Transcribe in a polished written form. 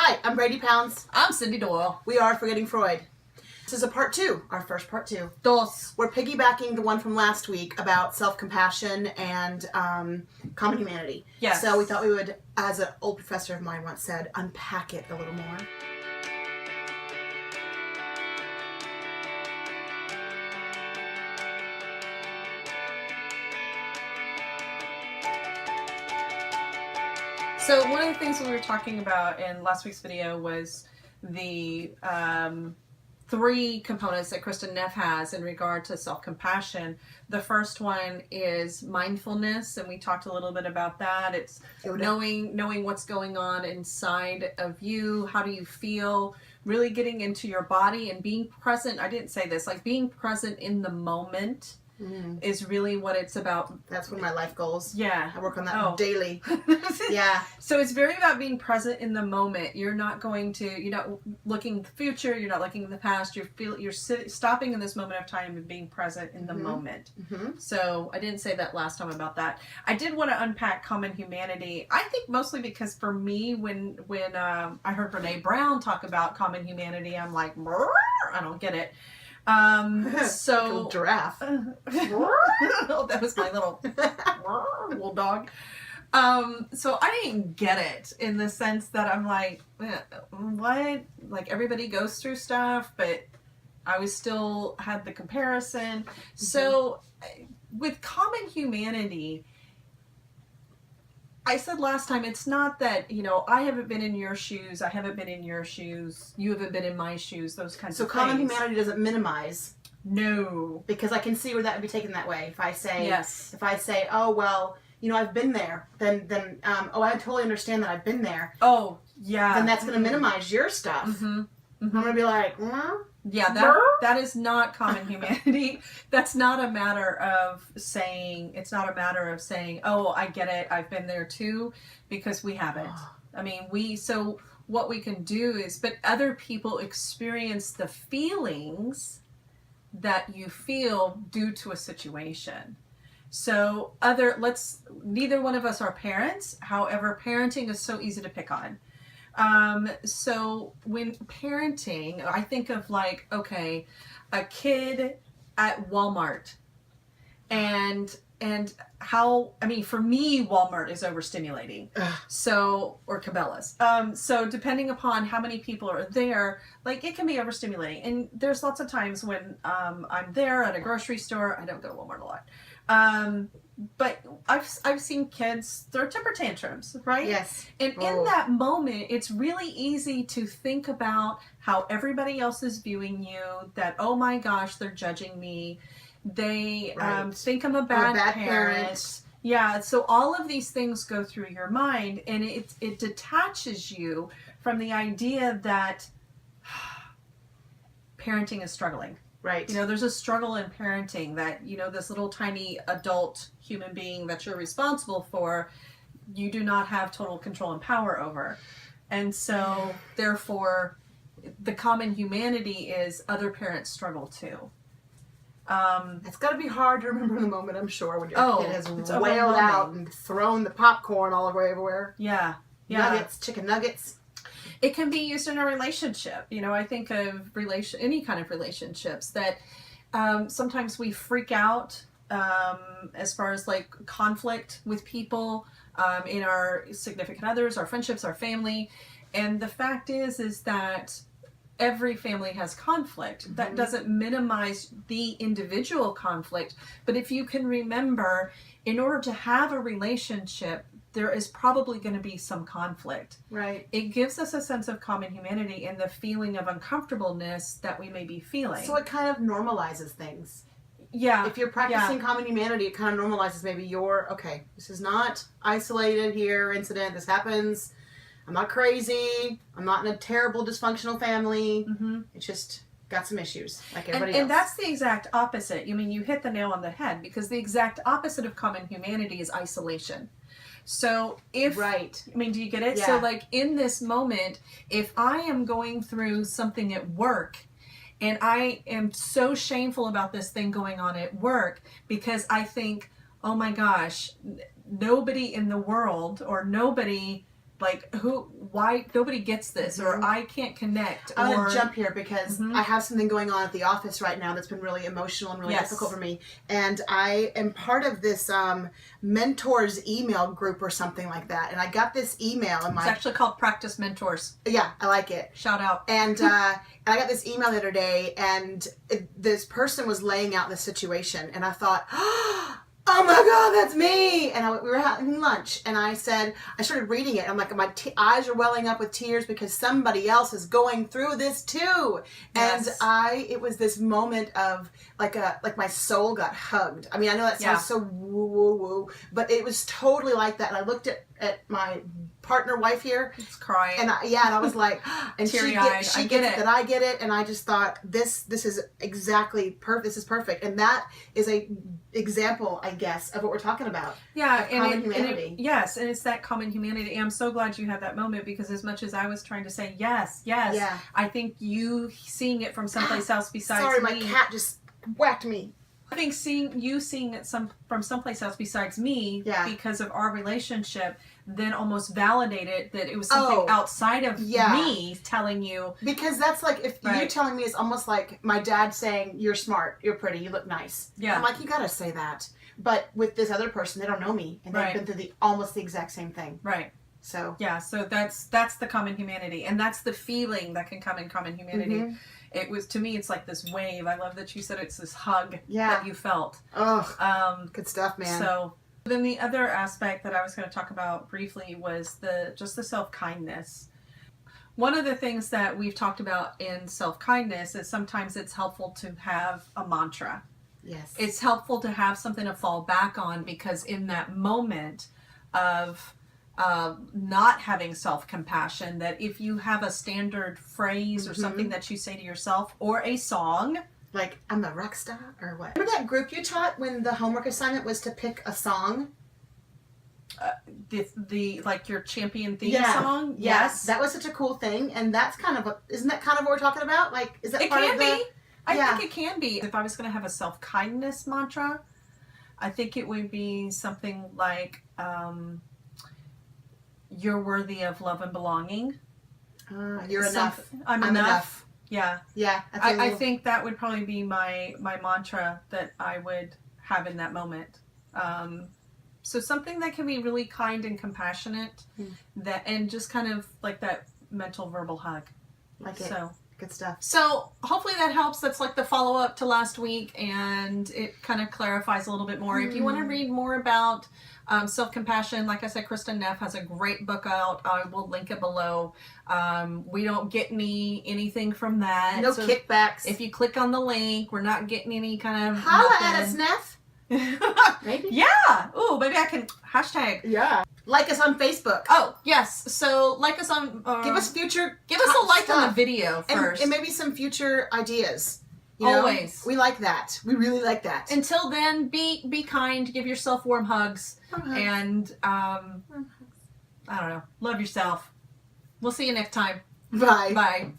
Hi, I'm Brandy Pounds. I'm Cyndi Doyle. We are Forgetting Freud. This is a part 2, our first part 2. Dos. We're piggybacking the one from last week about self-compassion and common humanity. Yes. So we thought we would, as an old professor of mine once said, unpack it a little more. So one of the things we were talking about in last week's video was the 3 components that Kristen Neff has in regard to self-compassion. The first one is mindfulness, and we talked a little bit about that. It's knowing what's going on inside of you. How do you feel? Really getting into your body and being present. I didn't say this, like being present in the moment. Is really what it's about. That's one of my life goals. Yeah. I work on that daily. Yeah. So it's very about being present in the moment. You're not you're not looking at the future, you're not looking in the past, you're stopping in this moment of time and being present in the moment. So I didn't say that last time about that. I did want to unpack common humanity. I think mostly because for me, when I heard Brene Brown talk about common humanity, I'm like, I don't get it. So giraffe. Oh, that was my little dog. So I didn't get it in the sense that I'm like, what? Like everybody goes through stuff, but I was still had the comparison. So with common humanity, I said last time, it's not that, I haven't been in your shoes, I haven't been in your shoes, you haven't been in my shoes, those kinds of things. So common humanity doesn't minimize. No. Because I can see where that would be taken that way. If I say, yes. If I say, oh, well, I've been there, then I totally understand that I've been there. Oh, yeah. Then that's going to minimize your stuff. I'm going to be like, yeah, that is not common humanity. That's not a matter of saying, oh, I get it, I've been there too, because we haven't. I mean, so what we can do is, but other people experience the feelings that you feel due to a situation. So neither one of us are parents, however, parenting is so easy to pick on. So when parenting, I think of like, okay, a kid at Walmart and how, for me, Walmart is overstimulating. So, or Cabela's. So depending upon how many people are there, like it can be overstimulating. And there's lots of times when, I'm there at a grocery store. I don't go to Walmart a lot. But I've seen kids throw temper tantrums, right? Yes. And in that moment, it's really easy to think about how everybody else is viewing you, that, oh my gosh, they're judging me. They think I'm a bad parent. Yeah, so all of these things go through your mind, and it detaches you from the idea that parenting is struggling. Right. There's a struggle in parenting that, this little tiny adult human being that you're responsible for, you do not have total control and power over. And so, therefore, the common humanity is other parents struggle too. It's got to be hard to remember in the moment, I'm sure, when your kid has wailed out and thrown the popcorn all over everywhere. Yeah. Nuggets, chicken nuggets. It can be used in a relationship. I think of any kind of relationships that sometimes we freak out as far as like conflict with people in our significant others, our friendships, our family. And the fact is that every family has conflict. That doesn't minimize the individual conflict. But if you can remember, in order to have a relationship, there is probably going to be some conflict. Right. It gives us a sense of common humanity and the feeling of uncomfortableness that we may be feeling. So it kind of normalizes things. Yeah. If you're practicing common humanity, it kind of normalizes maybe this is not isolated here incident. This happens. I'm not crazy. I'm not in a terrible dysfunctional family. It's just got some issues like everybody else. And that's the exact opposite. You hit the nail on the head, because the exact opposite of common humanity is isolation. So do you get it? Yeah. So like in this moment, if I am going through something at work and I am so shameful about this thing going on at work because I think, oh my gosh, nobody in the world or nobody Like, why nobody gets this, or I can't connect. I'm going to jump here because Mm-hmm. I have something going on at the office right now that's been really emotional and really Yes. difficult for me. And I am part of this mentors email group or something like that. And I got this email in my... It's actually called Practice Mentors. Yeah, I like it. Shout out. And I got this email the other day, and this person was laying out the situation, and I thought, oh my God, that's me! And we were having lunch, and I started reading it, and I'm like, my eyes are welling up with tears because somebody else is going through this too. Yes. And it was this moment of like my soul got hugged. I mean, I know that sounds so woo woo woo, but it was totally like that. And I looked at my partner wife here. It's crying. And I was like, and she gets it. That I get it, and I just thought this is exactly perfect. This is perfect, and that is a example, I guess, of what we're talking about. Yeah, common humanity. Yes, and it's that common humanity. And I'm so glad you had that moment, because as much as I was trying to say yes, Yeah. I think you seeing it from someplace else besides Sorry, me. my cat just whacked me. I think seeing it from someplace else besides me, because of our relationship, then almost validated that it was something outside of me telling you. Because that's like, if you telling me, is almost like my dad saying, you're smart, you're pretty, you look nice. Yeah. I'm like, you gotta say that. But with this other person, they don't know me, and they've been through almost the exact same thing. Right. So. Yeah, so that's the common humanity, and that's the feeling that can come in common humanity. Mm-hmm. It was, to me, it's like this wave. I love that you said it's this hug that you felt. Oh, good stuff, man. So then the other aspect that I was going to talk about briefly was the self-kindness. One of the things that we've talked about in self-kindness is sometimes it's helpful to have a mantra. Yes. It's helpful to have something to fall back on, because in that moment of not having self-compassion, that if you have a standard phrase or something that you say to yourself, or a song, like, I'm a rock star, or what? Remember that group you taught when the homework assignment was to pick a song? the like your champion theme song? Yes. That was such a cool thing, and that's isn't that kind of what we're talking about? Like, is that part of the... I think it can be. If I was going to have a self-kindness mantra, I think it would be something like, you're worthy of love and belonging. You're enough. I'm enough. Yeah. Yeah. I think that would probably be my mantra that I would have in that moment. So something that can be really kind and compassionate, and just kind of like that mental verbal hug. Like it. So good stuff. So hopefully that helps. That's like the follow-up to last week, and it kind of clarifies a little bit more. If you want to read more about self-compassion, like I said, Kristen Neff has a great book out. I will link it below. We don't get anything from that. No kickbacks. If you click on the link, we're not getting any kind of holla at us, Neff. Maybe. Yeah. Ooh, maybe I can hashtag. Yeah. Like us on Facebook. Oh, yes. So like us on... give us a like on the video first. And maybe some future ideas. Always. We like that. We really like that. Until then, be kind. Give yourself warm hugs. And, I don't know. Love yourself. We'll see you next time. Bye. Bye.